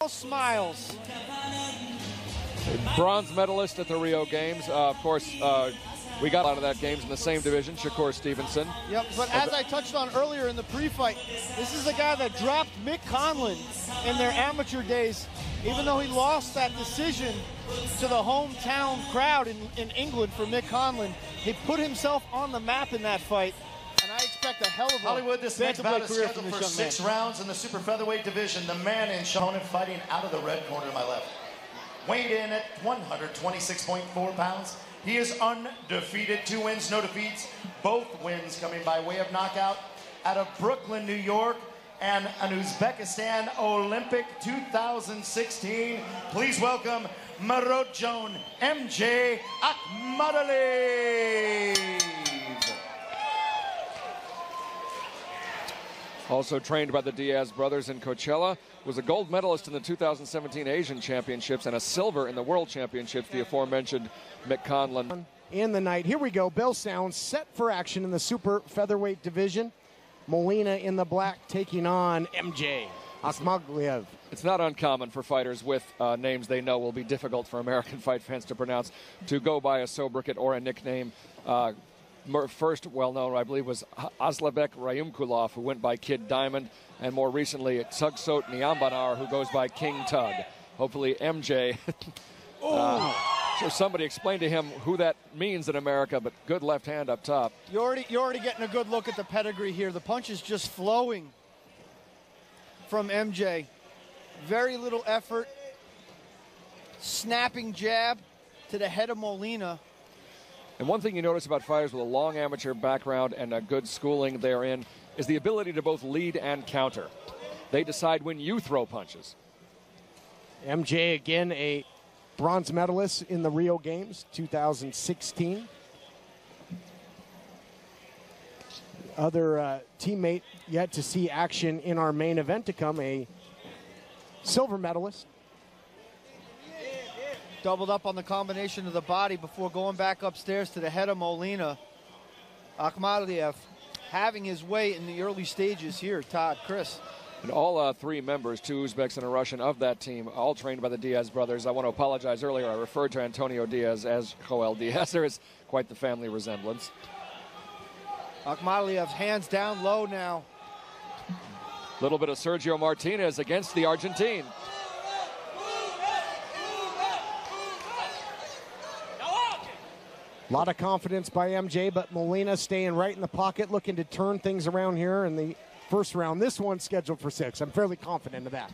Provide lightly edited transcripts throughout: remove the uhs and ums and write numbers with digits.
Smiles. Bronze medalist at the Rio Games. Of course, we got a lot of that games in the same division, Shakur Stevenson. Yep, but as I touched on earlier in the pre-fight, this is a guy that dropped Mick Conlon in their amateur days, even though he lost that decision to the hometown crowd in England for Mick Conlon. He put himself on the map in that fight, and I expect a hell of a Hollywood, this next bout is career scheduled from this for young man. 6 rounds in the super featherweight division. The man in opponent fighting out of the red corner to my left. Weighed in at 126.4 pounds. He is undefeated, 2 wins, no defeats. Both wins coming by way of knockout out of Brooklyn, New York, and an Uzbekistan Olympic 2016. Please welcome Murodjon MJ Ahmadaliyevdan. Also trained by the Diaz brothers in Coachella, was a gold medalist in the 2017 Asian Championships and a silver in the World Championships, the aforementioned Mick Conlon. In the night, here we go, bell sounds, set for action in the super featherweight division. Molina in the black taking on MJ Ahmadaliyev. It's not uncommon for fighters with names they know will be difficult for American fight fans to pronounce to go by a sobriquet or a nickname. First well-known, I believe, was Aslabek Rayumkulov, who went by Kid Diamond, and more recently Tugsot Niambanar, who goes by King Tug. Hopefully MJ, sure somebody explained to him who that means in America, but good left hand up top. You're already getting a good look at the pedigree here. The punch is just flowing from MJ. Very little effort. Snapping jab to the head of Molina. And one thing you notice about fighters with a long amateur background and a good schooling therein is the ability to both lead and counter. They decide when you throw punches. MJ, again, a bronze medalist in the Rio Games 2016. Other teammate yet to see action in our main event to come, a silver medalist. Doubled up on the combination of the body before going back upstairs to the head of Molina. Ahmadaliyev having his way in the early stages here, Todd, Chris. And all 3 members, 2 Uzbeks and a Russian of that team, all trained by the Diaz brothers. I want to apologize earlier. I referred to Antonio Diaz as Joel Diaz. There is quite the family resemblance. Ahmadaliyev's hands down low now. A little bit of Sergio Martinez against the Argentine. A lot of confidence by MJ, but Molina staying right in the pocket, looking to turn things around here in the first round. This one's scheduled for 6. I'm fairly confident of that.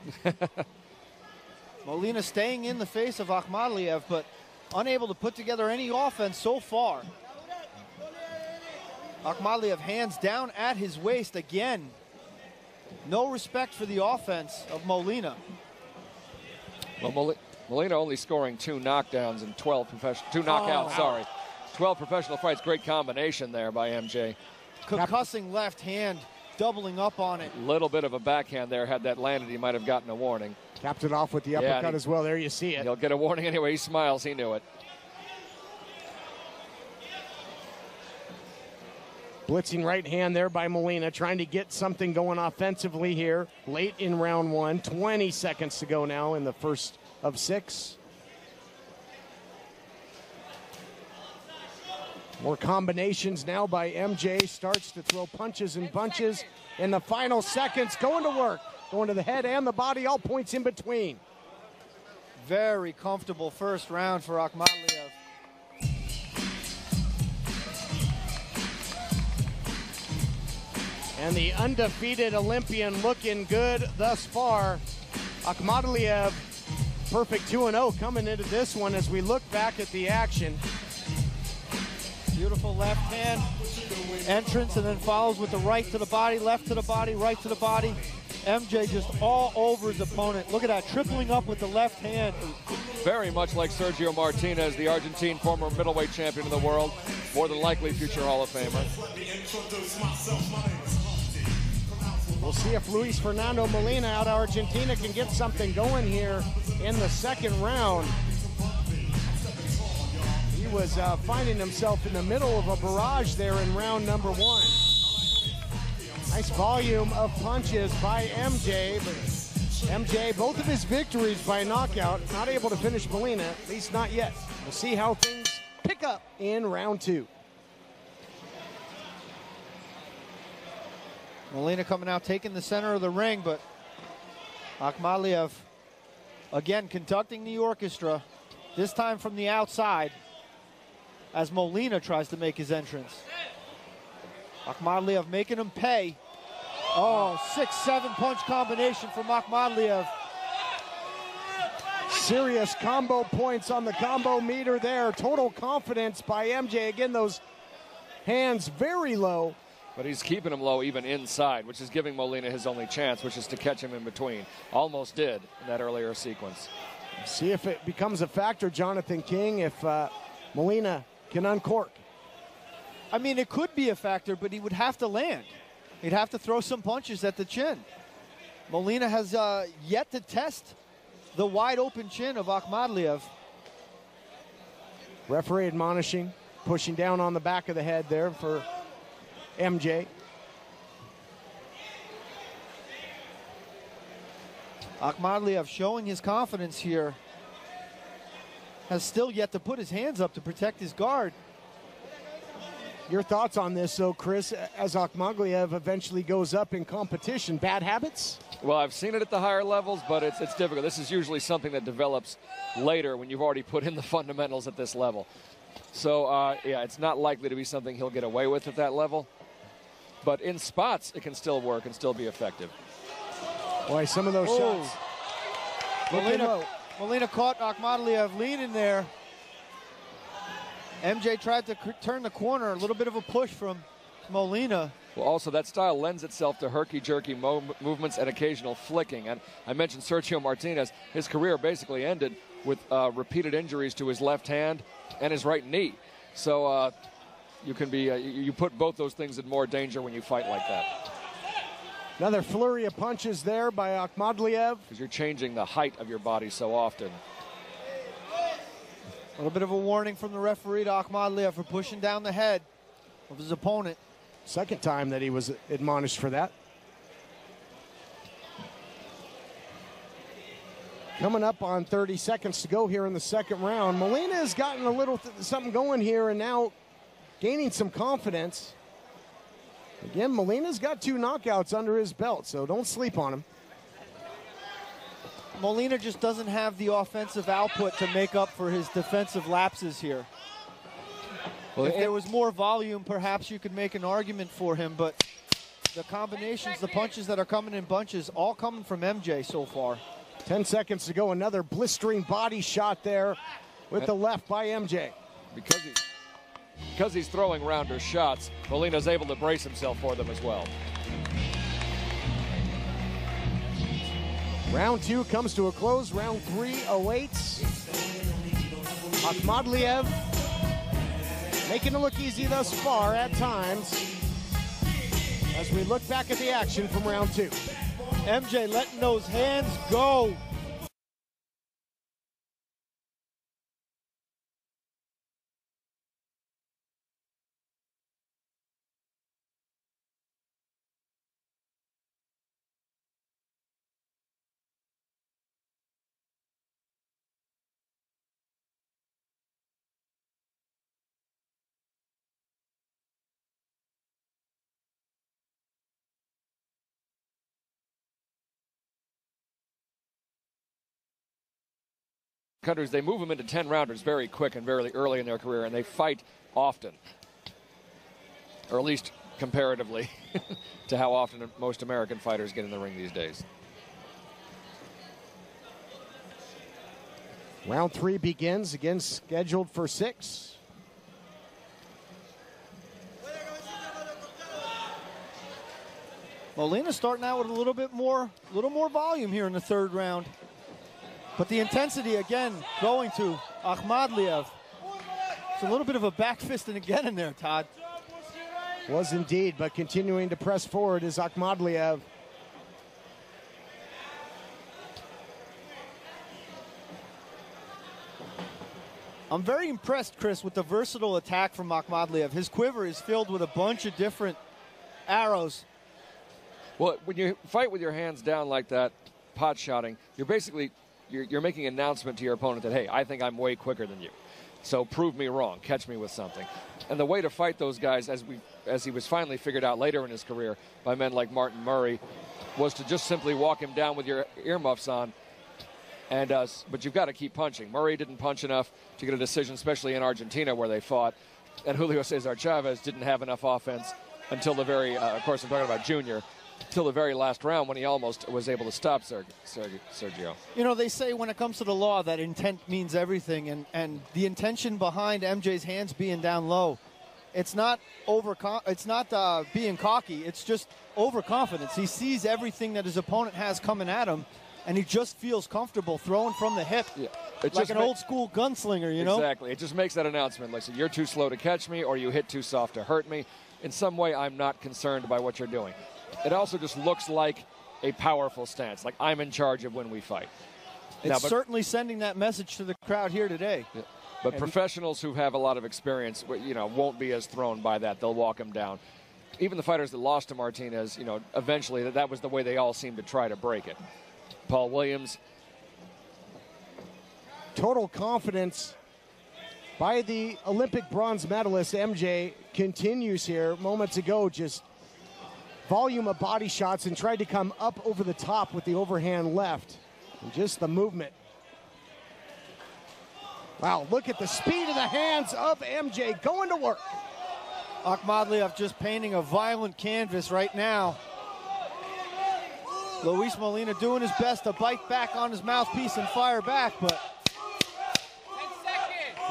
Molina staying in the face of Ahmadaliyev, but unable to put together any offense so far. Ahmadaliyev hands down at his waist again. No respect for the offense of Molina. Well, Molina only scoring 2 knockdowns and 12 professional, 2 knockouts, sorry. 12 professional fights. Great combination there by MJ. Concussing left hand, doubling up on it. Little bit of a backhand there. Had that landed, he might have gotten a warning. Capped it off with the uppercut as well. There you see it. He'll get a warning anyway. He smiles. He knew it. Blitzing right hand there by Molina, trying to get something going offensively here. Late in round 1. 20 seconds to go now in the first of 6. More combinations now by MJ. Starts to throw punches and bunches in the final seconds. Going to work. Going to the head and the body. All points in between. Very comfortable first round for Ahmadaliyev. And the undefeated Olympian looking good thus far. Ahmadaliyev, perfect 2-0 coming into this one as we look back at the action. Beautiful left hand entrance, and then follows with the right to the body, left to the body, right to the body. MJ just all over his opponent. Look at that, tripling up with the left hand. Very much like Sergio Martinez, the Argentine former middleweight champion of the world, more than likely future Hall of Famer. We'll see if Luis Fernando Molina out of Argentina can get something going here in the second round. He was finding himself in the middle of a barrage there in round number 1. Nice volume of punches by MJ, but MJ, both of his victories by knockout, not able to finish Molina, at least not yet. We'll see how things pick up in round 2. Molina coming out, taking the center of the ring, but Ahmadaliev, again, conducting the orchestra, this time from the outside, as Molina tries to make his entrance. Ahmadaliev making him pay. Oh, 6-7 punch combination from Ahmadaliev. Serious combo points on the combo meter there. Total confidence by MJ. Again, those hands very low. But he's keeping him low even inside, which is giving Molina his only chance, which is to catch him in between. Almost did in that earlier sequence. See if it becomes a factor, Jonathan King, if Molina can uncork. I mean, it could be a factor, but he would have to land. He'd have to throw some punches at the chin. Molina has yet to test the wide open chin of Ahmadaliev. Referee admonishing, pushing down on the back of the head there for MJ. Ahmadaliev showing his confidence here. Has still yet to put his hands up to protect his guard. Your thoughts on this, though, Chris, as Ahmadaliev eventually goes up in competition? Bad habits? Well, I've seen it at the higher levels, but it's difficult. This is usually something that develops later when you've already put in the fundamentals at this level. So, yeah, it's not likely to be something he'll get away with at that level. But in spots, it can still work and still be effective. Boy, some of those shots. Molina caught Ahmadaliev leaning there. MJ tried to turn the corner, a little bit of a push from Molina. Well, also, that style lends itself to herky-jerky movements and occasional flicking. And I mentioned Sergio Martinez. His career basically ended with repeated injuries to his left hand and his right knee. So you can be you put both those things in more danger when you fight like that. Another flurry of punches there by Ahmadaliev. Because you're changing the height of your body so often. A little bit of a warning from the referee to Ahmadaliev for pushing down the head of his opponent. Second time that he was admonished for that. Coming up on 30 seconds to go here in the second round. Molina has gotten a little something going here and now gaining some confidence. Again, Molina's got 2 knockouts under his belt, so don't sleep on him. Molina just doesn't have the offensive output to make up for his defensive lapses here. Well, if there was more volume, perhaps you could make an argument for him, but the combinations, the punches that are coming in bunches, all coming from MJ so far. 10 seconds to go. Another blistering body shot there with the left by MJ. Because he's throwing rounder shots, Molina's able to brace himself for them as well. Round 2 comes to a close. Round 3 awaits. Ahmadaliev making it look easy thus far at times as we look back at the action from round 2. MJ letting those hands go. Countries, they move them into 10-rounders very quick and very early in their career, and they fight often, or at least comparatively to how often most American fighters get in the ring these days. Round 3 begins, again scheduled for 6. Molina starting out with a little more volume here in the third round. But the intensity, again, going to Ahmadaliev. It's a little bit of a back fisting again in there, Todd. Was indeed, but continuing to press forward is Ahmadaliev. I'm very impressed, Chris, with the versatile attack from Ahmadaliev. His quiver is filled with a bunch of different arrows. Well, when you fight with your hands down like that, pot shotting, you're basically you're making an announcement to your opponent that, hey, I think I'm way quicker than you. So prove me wrong. Catch me with something. And the way to fight those guys, as he was finally figured out later in his career by men like Martin Murray, was to just simply walk him down with your earmuffs on. And but you've got to keep punching. Murray didn't punch enough to get a decision, especially in Argentina where they fought. And Julio Cesar Chavez didn't have enough offense until the very, of course I'm talking about Junior, till the very last round when he almost was able to stop Sergio. You know, they say when it comes to the law that intent means everything, and the intention behind MJ's hands being down low, it's not being cocky, it's just overconfidence. He sees everything that his opponent has coming at him, and he just feels comfortable throwing from the hip, like an old-school gunslinger, you know? Exactly. It just makes that announcement, like, so you're too slow to catch me, or you hit too soft to hurt me. In some way, I'm not concerned by what you're doing. It also just looks like a powerful stance, like I'm in charge of when we fight. It's certainly sending that message to the crowd here today. Yeah. But professionals who have a lot of experience, won't be as thrown by that. They'll walk him down. Even the fighters that lost to Martinez, eventually that was the way they all seemed to try to break it. Paul Williams. Total confidence by the Olympic bronze medalist MJ continues here. Moments ago, just volume of body shots and tried to come up over the top with the overhand left. And just the movement. Wow, look at the speed of the hands of MJ going to work. Ahmadaliyevdan just painting a violent canvas right now. Luis Molina doing his best to bite back on his mouthpiece and fire back, but...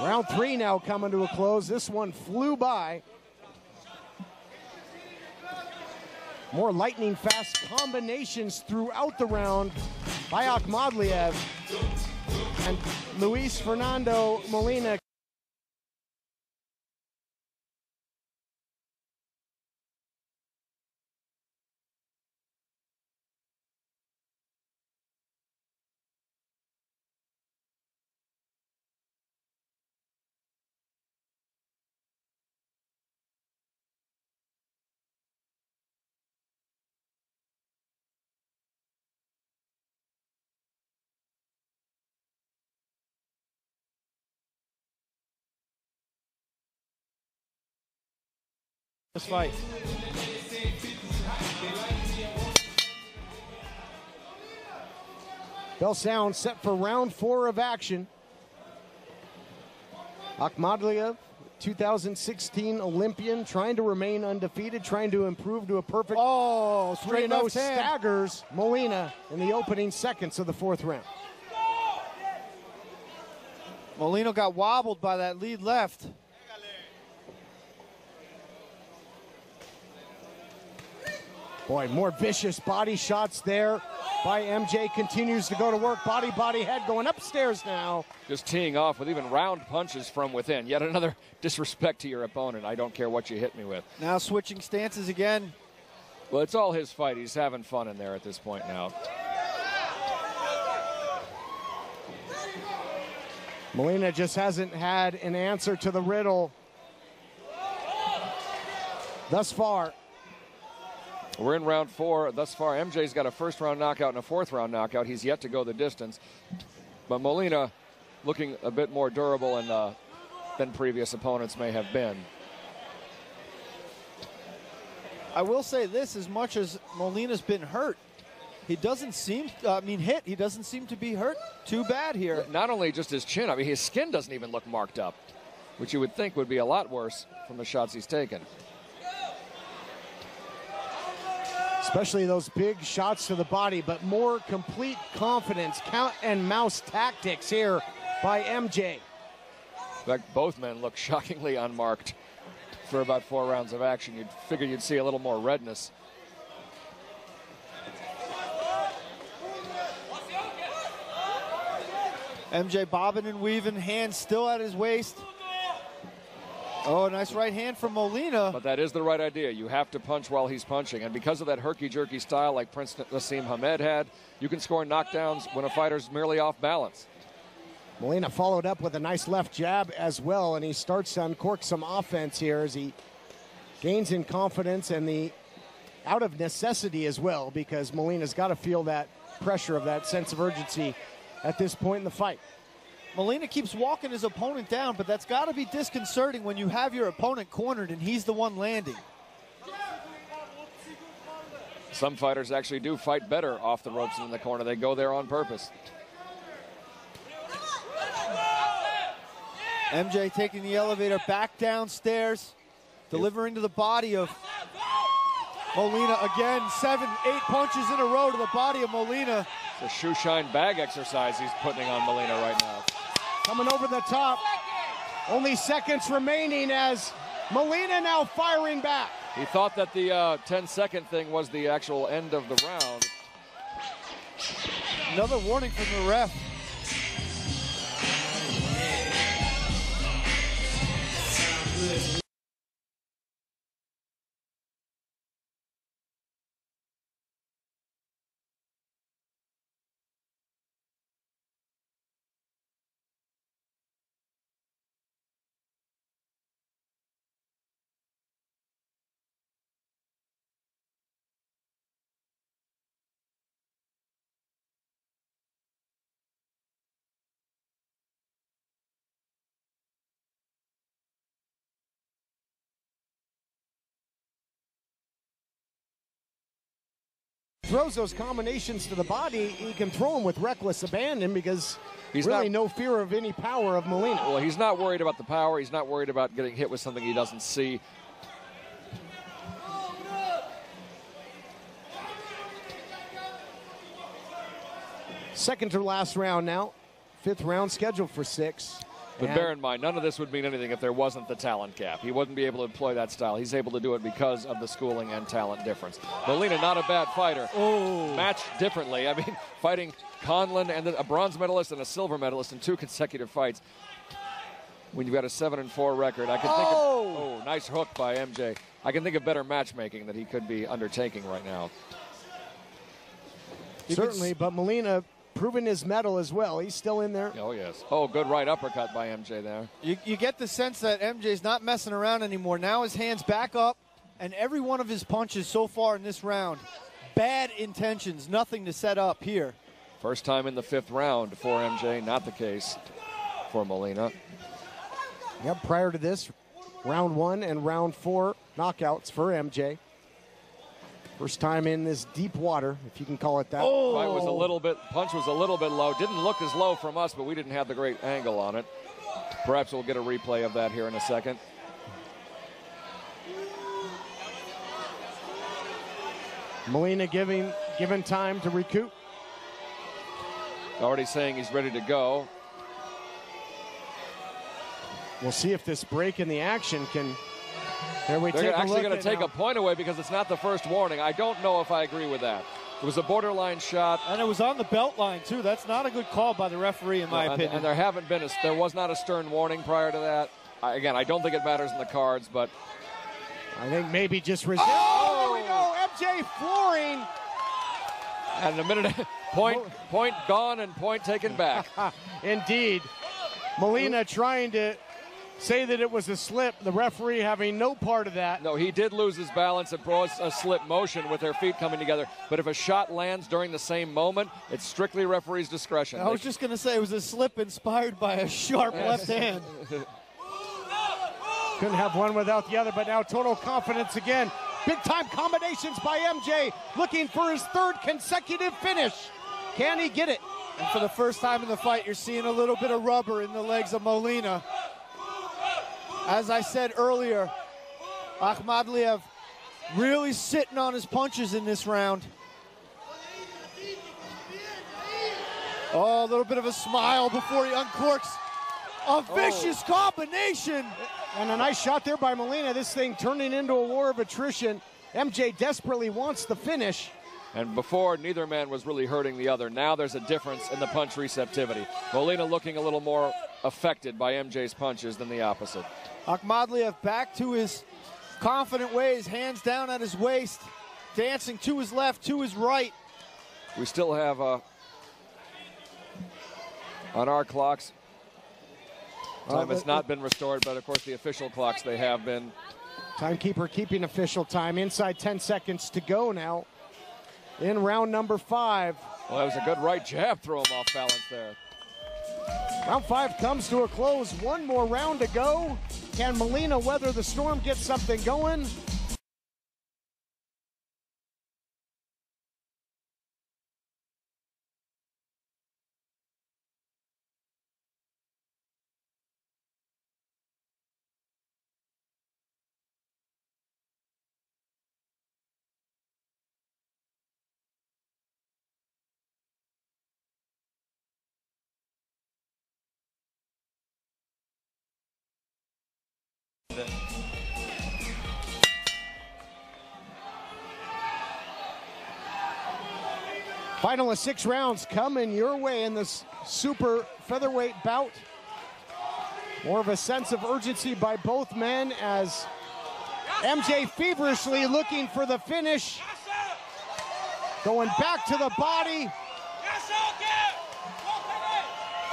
Round 3 now coming to a close. This one flew by. More lightning fast combinations throughout the round by Ahmadaliyev. And Luis Fernando Molina. This fight. Bell sound set for round 4 of action. Ahmadaliyev, 2016 Olympian, trying to remain undefeated, trying to improve to a perfect 3-0, staggers Molina in the opening seconds of the 4th round. Molina got wobbled by that lead left. Boy, more vicious body shots there by MJ. Continues to go to work. Body, head going upstairs now. Just teeing off with even round punches from within. Yet another disrespect to your opponent. I don't care what you hit me with. Now switching stances again. Well, it's all his fight. He's having fun in there at this point now. Molina just hasn't had an answer to the riddle thus far. We're in round 4. Thus far, MJ's got a first-round knockout and a fourth-round knockout. He's yet to go the distance. But Molina looking a bit more durable than previous opponents may have been. I will say this, as much as Molina's been hurt, he doesn't seem, hit. He doesn't seem to be hurt too bad here. Not only just his chin, his skin doesn't even look marked up, which you would think would be a lot worse from the shots he's taken. Especially those big shots to the body, but more complete confidence, count and mouse tactics here by MJ. In fact, both men look shockingly unmarked for about 4 rounds of action. You'd figure you'd see a little more redness. MJ bobbing and weaving, hands still at his waist. Oh, nice right hand from Molina. But that is the right idea. You have to punch while he's punching. And because of that herky-jerky style like Prince Nassim Hamed had, you can score knockdowns when a fighter's merely off balance. Molina followed up with a nice left jab as well, and he starts to uncork some offense here as he gains in confidence and out of necessity as well, because Molina's got to feel that pressure, of that sense of urgency at this point in the fight. Molina keeps walking his opponent down, but that's got to be disconcerting when you have your opponent cornered and he's the one landing. Some fighters actually do fight better off the ropes than in the corner. They go there on purpose. MJ taking the elevator back downstairs, delivering to the body of Molina again. 7, 8 punches in a row to the body of Molina. It's a shoe shine bag exercise he's putting on Molina right now. Coming over the top. Only seconds remaining as Molina now firing back. He thought that the 10-second thing was the actual end of the round. Another warning from the ref. Throws those combinations to the body, he can throw them with reckless abandon because he's really no fear of any power of Molina. Well, he's not worried about the power. He's not worried about getting hit with something he doesn't see. Second to last round now. 5th round scheduled for 6. But bear in mind, none of this would mean anything if there wasn't the talent gap. He wouldn't be able to employ that style. He's able to do it because of the schooling and talent difference. Molina, not a bad fighter. Oh. Matched differently. I mean, fighting Conlon and a bronze medalist and a silver medalist in 2 consecutive fights. When you've got a 7-4 record, I can think of, nice hook by MJ. I can think of better matchmaking that he could be undertaking right now. Certainly, but Molina proving his mettle as well. He's still in there. Oh, yes. Oh, good right uppercut by MJ there. You get the sense that MJ's not messing around anymore. Now his hands back up, and every one of his punches so far in this round, bad intentions, nothing to set up here. First time in the 5th round for MJ, not the case for Molina. Yep, prior to this, round 1 and round 4 knockouts for MJ. First time in this deep water, if you can call it that. Punch was a little bit low. Didn't look as low from us, but we didn't have the great angle on it. Perhaps we'll get a replay of that here in a second. Molina given time to recoup. Already saying he's ready to go. We'll see if this break in the action can... They're actually going to take a point away because it's not the first warning. I don't know if I agree with that. It was a borderline shot. And it was on the belt line, too. That's not a good call by the referee, in my opinion. And there was not a stern warning prior to that. Again, I don't think it matters in the cards, but... I think maybe just resist. Oh, there we go. MJ flooring. And a minute, point gone and point taken back. Indeed. Molina trying to say that it was a slip, the referee having no part of that. No, he did lose his balance and brought a slip motion with their feet coming together. But if a shot lands during the same moment, it's strictly referee's discretion. I was just going to say it was a slip inspired by a sharp left hand. Couldn't have one without the other, but now total confidence again. Big-time combinations by MJ, looking for his 3rd consecutive finish. Can he get it? And for the first time in the fight, you're seeing a little bit of rubber in the legs of Molina. As I said earlier, Ahmadaliyevdan really sitting on his punches in this round. Oh, a little bit of a smile before he uncorks a vicious combination. And a nice shot there by Molina. This thing turning into a war of attrition. MJ desperately wants the finish. And before, neither man was really hurting the other. Now there's a difference in the punch receptivity. Molina looking a little more affected by MJ's punches than the opposite. Ahmadaliyevdan back to his confident ways, hands down at his waist, dancing to his left, to his right. We still have on our clocks, time has not been restored, but of course the official clocks, they have been. Timekeeper keeping official time. Inside 10 seconds to go now in round number 5. Well, that was a good right jab, throw him off balance there. Round 5 comes to a close. One more round to go. Can Molina weather the storm, get something going? Final of 6 rounds coming your way in this super featherweight bout. More of a sense of urgency by both men as MJ feverishly looking for the finish. Going back to the body.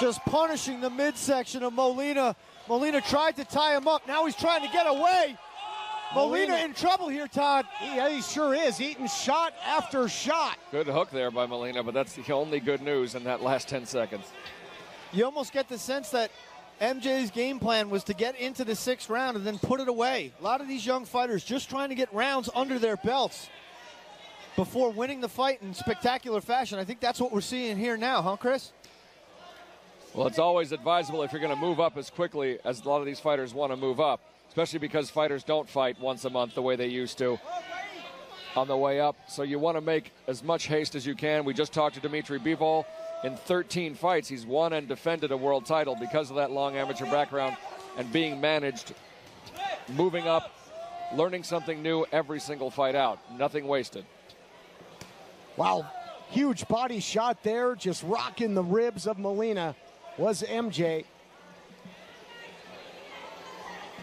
Just punishing the midsection of Molina. Molina tried to tie him up. Now he's trying to get away. Molina in trouble here, Todd. Yeah, he sure is, eating shot after shot. Good hook there by Molina, but that's the only good news in that last 10 seconds. You almost get the sense that MJ's game plan was to get into the 6th round and then put it away. A lot of these young fighters just trying to get rounds under their belts before winning the fight in spectacular fashion. I think that's what we're seeing here now, huh, Chris? Well, it's always advisable if you're going to move up as quickly as a lot of these fighters want to move up, especially because fighters don't fight once a month the way they used to on the way up. So you want to make as much haste as you can. We just talked to Dimitri Bivol. In 13 fights, he's won and defended a world title because of that long amateur background and being managed, moving up, learning something new every single fight out. Nothing wasted. Wow, huge body shot there, just rocking the ribs of Molina was MJ.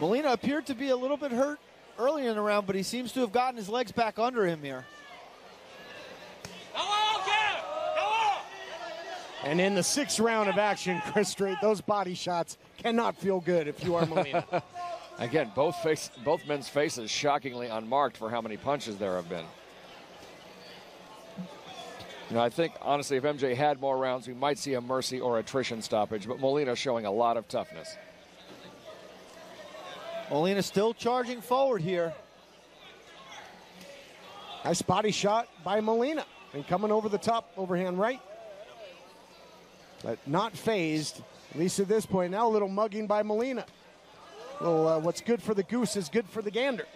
Molina appeared to be a little bit hurt earlier in the round, but he seems to have gotten his legs back under him here. And in the 6th round of action, Chris Strait, those body shots cannot feel good if you are Molina. Again, both men's faces shockingly unmarked for how many punches there have been. You know, I think, honestly, if MJ had more rounds, we might see a mercy or attrition stoppage, but Molina showing a lot of toughness. Molina still charging forward here. Nice body shot by Molina. And coming over the top, overhand right. But not phased, at least at this point. Now a little mugging by Molina. A little, what's good for the goose is good for the gander.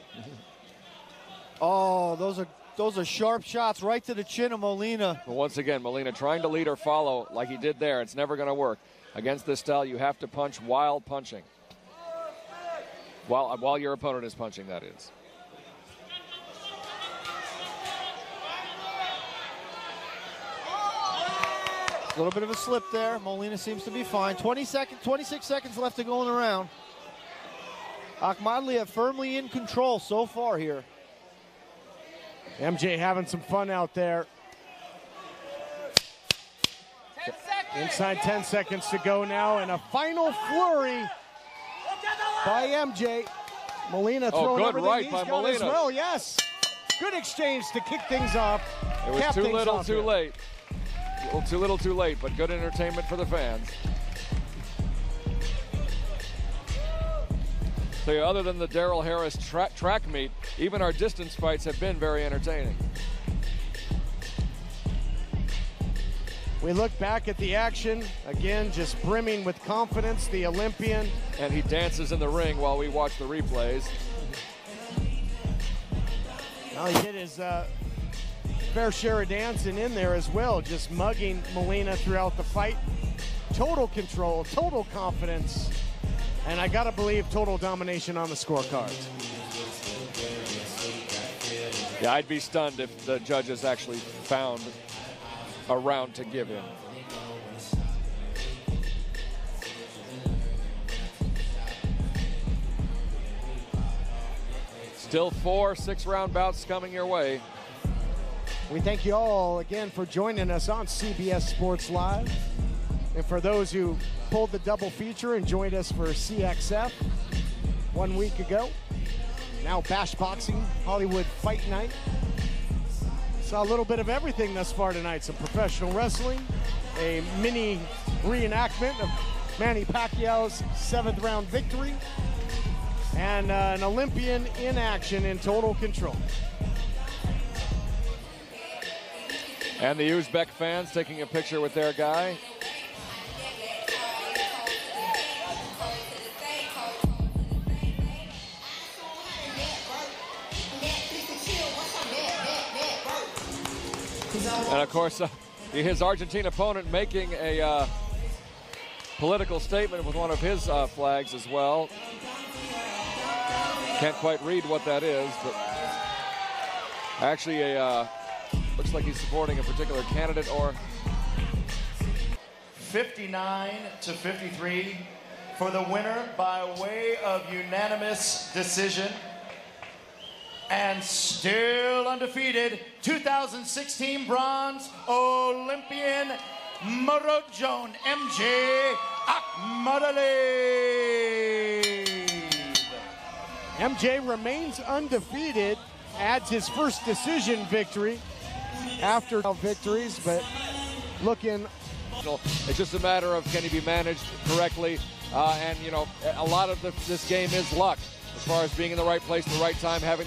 Oh, those are sharp shots right to the chin of Molina. But once again, Molina trying to lead or follow like he did there. It's never going to work. Against this style, you have to punch while punching. While your opponent is punching, that is. A little bit of a slip there. Molina seems to be fine. 26 seconds left to go in the round. Ahmadaliyevdan firmly in control so far here. MJ having some fun out there. 10 seconds. Inside 10 seconds to go now, and a final flurry by MJ. Molina throwing good everything right he's by got Molina. as well, yes. Good exchange to kick things off. It was Cap too things little, off too here. late. Too little, too late, but good entertainment for the fans. So yeah, other than the Darrell Harris track meet, even our distance fights have been very entertaining. We look back at the action, again, just brimming with confidence, the Olympian. And he dances in the ring while we watch the replays. Well, he did his fair share of dancing in there as well, just mugging Molina throughout the fight. Total control, total confidence, and I gotta believe total domination on the scorecard. Yeah, I'd be stunned if the judges actually found a round to give him. Still 4 6-round bouts coming your way. We thank you all again for joining us on CBS Sports Live. And for those who pulled the double feature and joined us for CXF 1 week ago, now Bash Boxing, Hollywood Fight Night. Saw a little bit of everything thus far tonight. Some professional wrestling, a mini reenactment of Manny Pacquiao's 7th round victory, and an Olympian in action in total control. And the Uzbek fans taking a picture with their guy. And of course, his Argentine opponent making a political statement with one of his flags as well. Can't quite read what that is, but actually looks like he's supporting a particular candidate or... 59-53 for the winner by way of unanimous decision. And still undefeated, 2016 bronze Olympian Murodjon Ahmadaliyevdan. MJ remains undefeated, adds his first decision victory after victories, but looking... It's just a matter of can he be managed correctly, and you know, a lot of this game is luck as far as being in the right place at the right time, having